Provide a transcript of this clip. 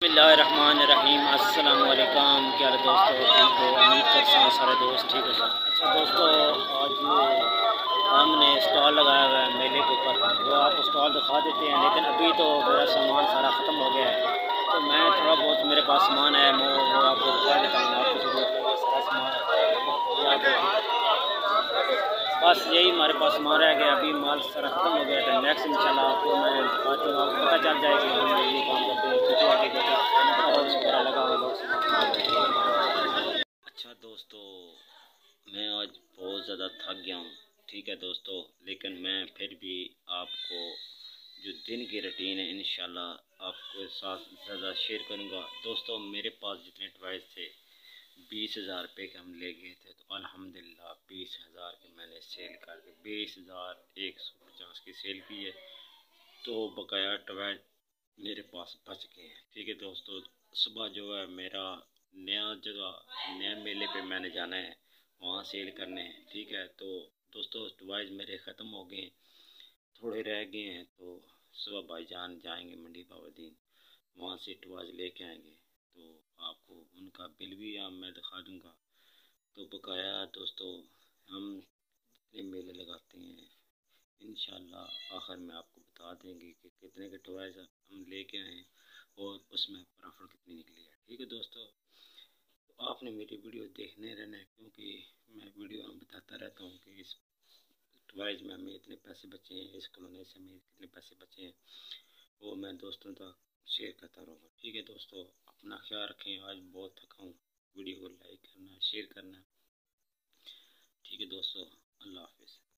बिस्मिल्लाहिर्रहमानिर्रहीम। अस्सलाम वालेकुम। क्या हाल है दोस्तों? ठीक हो? उम्मीद करता हूँ सारे दोस्त ठीक है। अच्छा दोस्तों, आज हमने स्टॉल लगाया हुआ है मेले के ऊपर, वो आपको स्टॉल दिखा देते हैं। लेकिन अभी तो मेरा सामान सारा ख़त्म हो गया है, तो मैं थोड़ा बहुत मेरे पास सामान है, मैं वो आपको दिखा देता हूँ। आपको जो देख लेंगे सारा सामान बस यही हमारे पास सामान रह गया। अभी माल सारा ख़त्म हो गया था। नेक्स्ट इंशाल्लाह आपको मैं दिखाता हूँ, आपको पता चल जाएगा कि हम ये काम करते हैं। पीछे आगे वगैरह लगा हुआ। अच्छा दोस्तों, मैं आज बहुत ज़्यादा थक गया हूँ, ठीक है दोस्तों। लेकिन मैं फिर भी आपको जो दिन की रूटीन है इंशाल्लाह आपके साथ ज़्यादा शेयर करूँगा। दोस्तों, मेरे पास जितने टॉयज़ थे 20,000 रुपये के हम ले गए थे, तो अल्हम्दुलिल्लाह 20,000 के मैंने सेल करके 20,150 की सेल की है। तो बकाया टॉयज़ मेरे पास बच गए हैं, ठीक है दोस्तों। सुबह जो है मेरा नया जगह नया मेले पे मैंने जाना है, वहाँ सेल करने हैं, ठीक है। तो दोस्तों टॉयज़ मेरे ख़त्म हो गए, थोड़े रह गए हैं। तो सुबह भाईजान जाएंगे मंडी बाबुद्दीन, वहाँ से टॉयज़ लेके आएंगे। तो आपको उनका बिल भी मैं दिखा दूँगा। तो बकाया दोस्तों हम कितने मेले लगाते हैं इंशाल्लाह आखिर में आपको बता देंगे कि कितने के टॉयज़ हम लेके आए हैं और उसमें प्रॉफिट कितनी निकली है, ठीक है दोस्तों। तो आपने मेरी वीडियो देखने रहना है, क्योंकि मैं वीडियो में बताता रहता हूँ कि इस टॉयज़ में हमें इतने पैसे बचे हैं, इस खिलौने से हमें कितने पैसे बचे हैं, वो मैं दोस्तों तक शेयर करता रहूँगा, ठीक है दोस्तों। अपना ख्याल रखें, आज बहुत थका हूँ। वीडियो को लाइक करना, शेयर करना, ठीक है दोस्तों। अल्लाह हाफिज़।